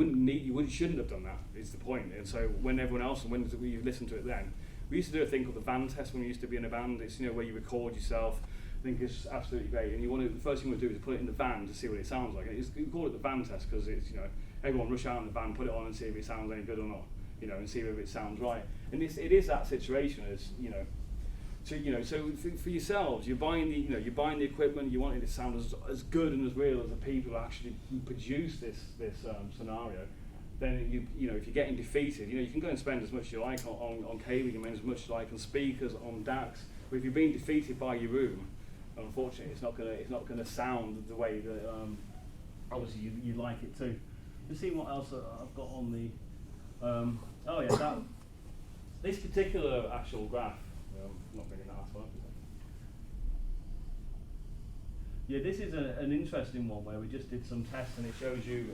shouldn't have done that. Is the point. And so when everyone else, and when you listen to it, then we used to do a thing called the van test when we used to be in a band. It's, you know, where you record yourself. I think it's absolutely great, and the first thing we do is put it in the van to see what it sounds like. We call it the van test because it's, you know, everyone rush out in the van, put it on, and see if it sounds any good or not, you know, and see if it sounds right. And it is that situation, as you know. So you know, so for yourselves, you're buying the equipment. You want it to sound as good and as real as the people who actually produce this scenario. Then you know, if you're getting defeated, you know, you can go and spend as much as you like on cabling, and as much as you like on speakers, on DACs. But if you're being defeated by your room, unfortunately, it's not gonna sound the way that obviously you like it to. Just see what else I've got on the. Oh yeah, this particular actual graph. Not bringing that up. Yeah, this is an interesting one where we just did some tests, and it shows you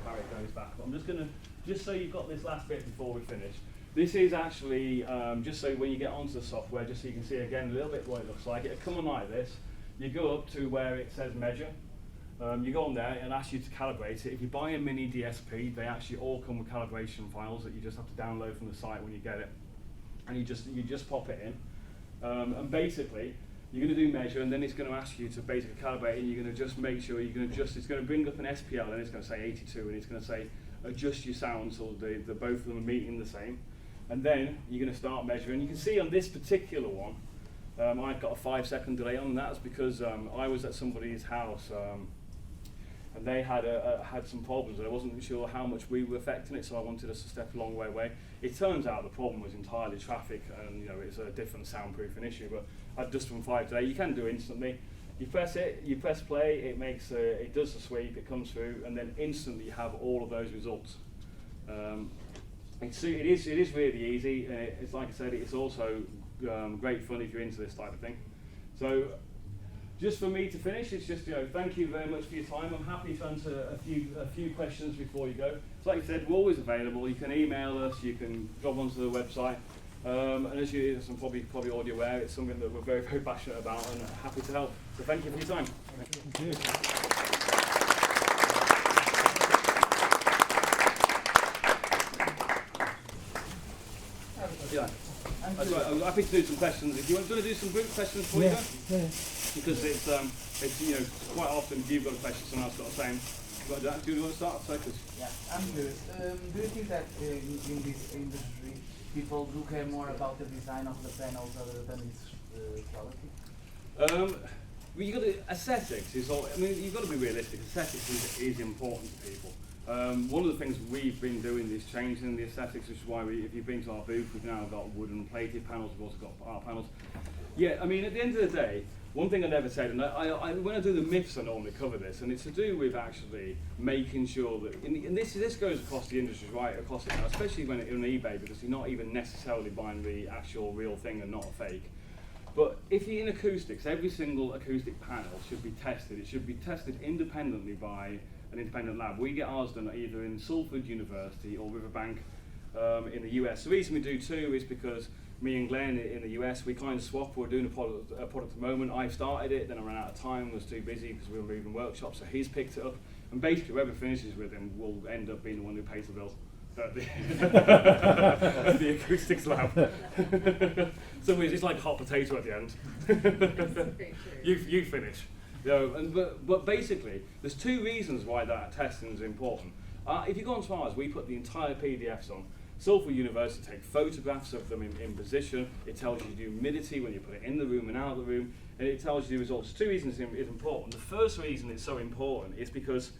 how it goes back. But I'm just gonna, just so you've got this last bit before we finish. This is actually just so when you get onto the software, just so you can see again a little bit what it looks like. It'll come on like this. You go up to where it says measure. You go on there and ask you to calibrate it. If you buy a MiniDSP, they actually all come with calibration files that you just have to download from the site when you get it. And you just pop it in, and basically you're going to do measure, and then it's going to ask you to basically calibrate, and you're going to just make sure it's going to bring up an SPL, and it's going to say 82, and it's going to say adjust your sound so the both of them are meeting the same, and then you're going to start measuring. You can see on this particular one, I've got a 5-second delay on, and that's because I was at somebody's house. And they had some problems, and I wasn't sure how much we were affecting it, so I wanted us to step a long way away. It turns out the problem was entirely traffic, and you know, it's a different soundproofing issue. But I've just from 5 today. You can do it instantly. You press it, you press play, it makes it does the sweep, it comes through, and then instantly you have all of those results. It is really easy, and it's like I said, it's also great fun if you're into this type of thing. So. Just for me to finish, it's just, you know, thank you very much for your time. I'm happy to answer a few questions before you go. So like I said, we're always available. You can email us, you can drop onto the website. And as I'm probably already aware, it's something that we're very, very passionate about, and happy to help. So thank you for your time. Thank you. Yeah. That's right. I'm happy to do some questions. If you want to do some group questions before you go? Yeah. Because it's you know, quite often if you've got a question, someone else got the same. Do you want to start? Yeah, I'm curious. Do you think that in this industry, people do care more about the design of the panels other than its quality? Well, you got to, aesthetics is all. I mean, you've got to be realistic. Aesthetics is important to people. One of the things we've been doing is changing the aesthetics, which is why if you've been to our booth, we've now got wooden plated panels, we've also got art panels. Yeah, I mean, at the end of the day, one thing I never said, and when I do the myths, I normally cover this, and it's to do with actually making sure that, and this goes across the industry, right across it now, especially when it's on eBay, because you're not even necessarily buying the actual real thing and not a fake. But if you're in acoustics, every single acoustic panel should be tested. It should be tested independently by an independent lab. We get ours done either in Salford University or Riverbank in the US. The reason we do two is because me and Glenn in the US, we kind of swap. We're doing a product at the moment. I started it, then I ran out of time, was too busy because we were moving workshops, so he's picked it up. And basically whoever finishes with him will end up being the one who pays the bills at the acoustics lab. So it's like hot potato at the end. you finish. You know, but basically, there's two reasons why that testing is important. If you go onto ours, we put the entire PDFs on. Salford University take photographs of them in position. It tells you the humidity when you put it in the room and out of the room, and it tells you the results. Two reasons it's important. The first reason it's so important is because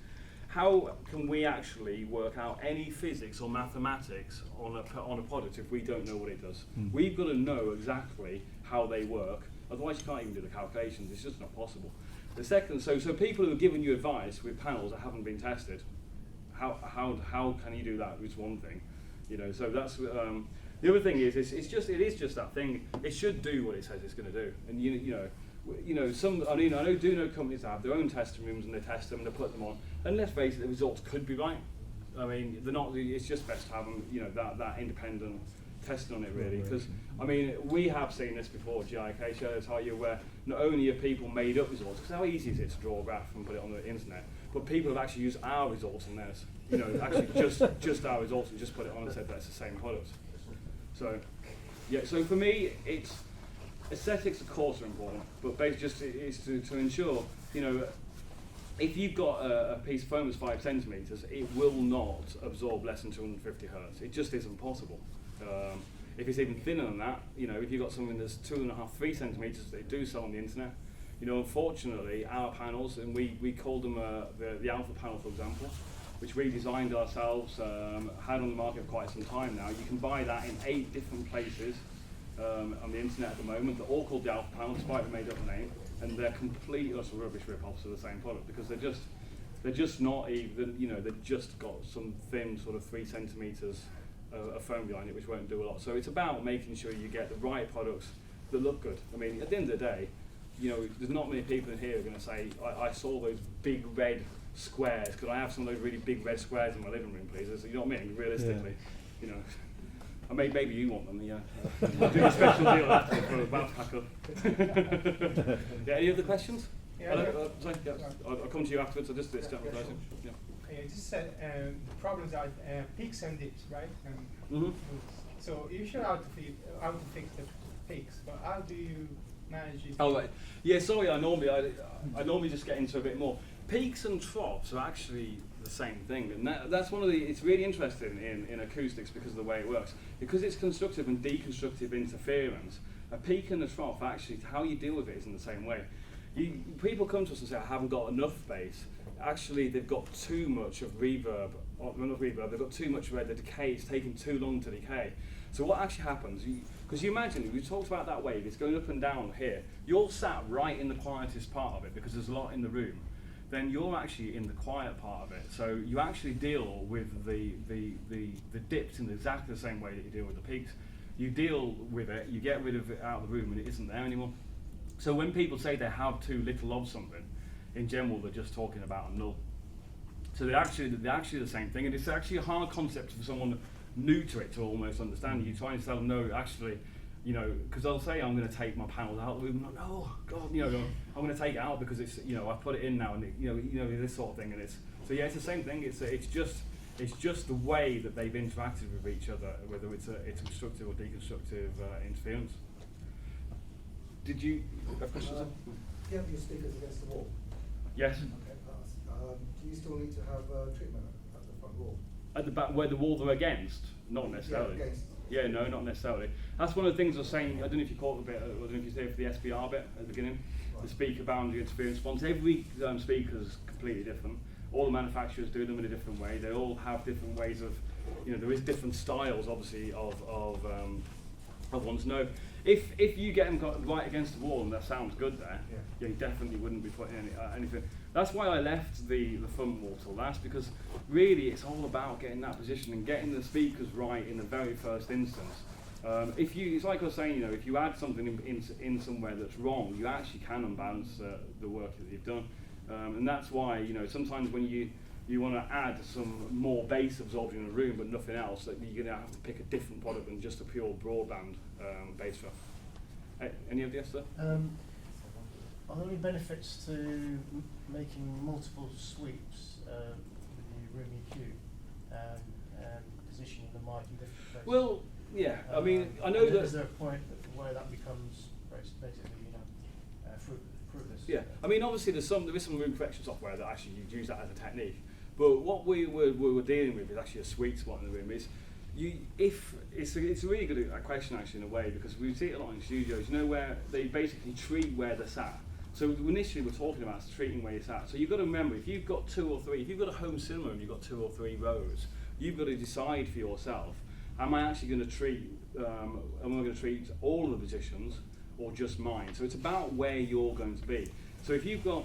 how can we actually work out any physics or mathematics on a product if we don't know what it does? We've got to know exactly how they work. Otherwise, you can't even do the calculations. It's just not possible. The second, so people who are giving you advice with panels that haven't been tested, how can you do that? It's one thing, you know. So that's the other thing is it is just that thing. It should do what it says it's going to do, and you know some. I mean, I do know companies that have their own testing rooms and they test them and they put them on. And let's face it, the results could be right. I mean, they're not. It's just best to have them, you know, that independent testing on it really, because I mean we have seen this before. GIK showed us how you where not only have people made up results, because how easy is it to draw a graph and put it on the internet, but people have actually used our results on theirs. You know, actually just our results and just put it on and said that's the same product. So yeah, so for me it's aesthetics of course are important, but basically just it's to ensure, you know, if you've got a piece of foam that's 5 centimeters, it will not absorb less than 250 hertz. It just isn't possible. If it's even thinner than that, you know, if you've got something that's 2.5, 3 centimeters, they do sell on the internet. You know, unfortunately, our panels, and we called them the Alpha panel, for example, which we designed ourselves, had on the market for quite some time now. You can buy that in 8 different places on the internet at the moment. They're all called the Alpha panel, despite the made-up name, and they're complete utter rubbish rip-offs of the same product because they're just not even, you know, they've just got some thin sort of 3 centimeters of foam behind it, which won't do a lot. So it's about making sure you get the right products that look good. I mean, at the end of the day, you know, there's not many people in here who are going to say, I saw those big red squares. Could I have some of those really big red squares in my living room, please? You know what I mean? Realistically, you know. Maybe you want them, yeah. I'll do a special deal after for a bounce pack up. Yeah, any other questions? Yeah, sorry, yeah. I'll come to you afterwards. I'll just do this chat. Yeah. Just problems are peaks and dips, right? Mm-hmm. So you should how to fix the peaks, but how do you manage it? Oh, right. Yeah, sorry, I normally just get into a bit more. Peaks and troughs are actually the same thing, and that's one of the, it's really interesting in acoustics because of the way it works. Because it's constructive and deconstructive interference, a peak and a trough, actually, how you deal with it is in the same way. People come to us and say, I haven't got enough bass. Actually, they've got too much of reverb, or not reverb, they've got too much where the decay is taking too long to decay. So what actually happens, because you imagine, we talked about that wave, it's going up and down here, you're sat right in the quietest part of it because there's a lot in the room, then you're actually in the quiet part of it. So you actually deal with the dips in exactly the same way that you deal with the peaks. You deal with it, you get rid of it out of the room and it isn't there anymore. So when people say they have too little of something, in general they're just talking about a null. So they're actually the same thing, and it's actually a hard concept for someone new to it to almost understand. You try and tell them, no, actually, you know, because they'll say, I'm going to take my panels out of the room. I'm like, oh God, you know, I'm going to take it out because it's, you know, I put it in now, and it, you know, this sort of thing, and it's so yeah, it's the same thing. It's just the way that they've interacted with each other, whether it's constructive or deconstructive interference. Did you have questions? Do you have your speakers against the wall? Yes. Okay, pass. Do you still need to have treatment at the front wall? At the back, where the walls are against? Not necessarily. Yeah, against. Yeah, no, not necessarily. That's one of the things I was saying. I don't know if you caught the bit. I don't know if you say for the SBR bit at the beginning. Right. The speaker boundary interference response. Every speaker is completely different. all the manufacturers do them in a different way. They all have different ways of, there is different styles, obviously, of ones. No, if you get them right against the wall and that sounds good there, you definitely wouldn't be putting anything. That's why I left the front wall till last, because really it's all about getting that position and getting the speakers right in the very first instance. It's like I was saying, if you add something in somewhere that's wrong, you actually can unbalance the work that you've done. And that's why, sometimes when you want to add some more bass absorption in a room but nothing else, that you're going to have to pick a different product than just a pure broadband bass drum. Any of the yes, sir? Are there any benefits to making multiple sweeps with the Room EQ and positioning the mic in different places? Well, yeah, I mean, I know that... Is there a point where that becomes basically, fruitless? Yeah, I mean, obviously there is some room correction software that actually you use that as a technique, but what we were dealing with is actually a sweet spot in the room. It's a really good question actually in a way, because we see it a lot in studios, where they basically treat where they're sat. So initially we're talking about treating where you're sat. So you've got to remember, if you've got if you've got a home cinema and you've got 2 or 3 rows, you've got to decide for yourself, am I actually going to treat, am I going to treat all of the positions or just mine? So it's about where you're going to be. So if you've got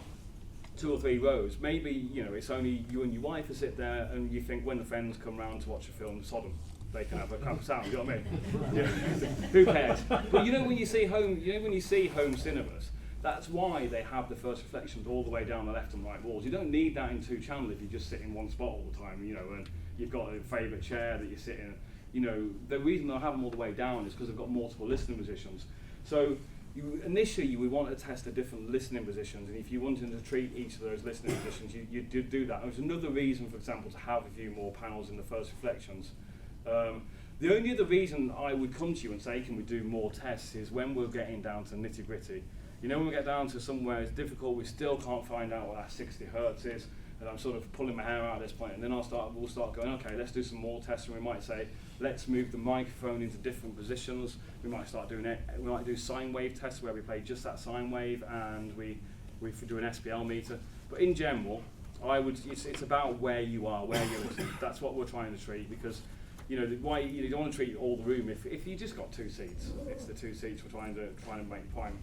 2 or 3 rows, maybe it's only you and your wife who sit there, and you think when the friends come round to watch a film, Sodom, they can have a cup of sound. You know what I mean? Who cares? But when you see home cinemas, that's why they have the first reflections all the way down the left and right walls. You don't need that in 2 channel if you just sit in one spot all the time, and you've got a favourite chair that you sit in. The reason they'll have them all the way down is because they've got multiple listening positions. So initially you would want to test the different listening positions, and if you wanted to treat each of those listening positions, you do that. There's another reason, for example, to have a few more panels in the first reflections. The only other reason I would come to you and say, can we do more tests, is when we're getting down to nitty gritty. When we get down to somewhere it's difficult, we still can't find out what that 60 hertz is, and I'm sort of pulling my hair out at this point, and then we'll start going, okay, let's do some more tests, and we might say, let's move the microphone into different positions. We might start doing it. We might do sine wave tests where we play just that sine wave, and we do an SPL meter. But in general, it's about where you are, where you're listening. That's what we're trying to treat, because you don't want to treat all the room if you just got 2 seats. It's the 2 seats we're trying to make prime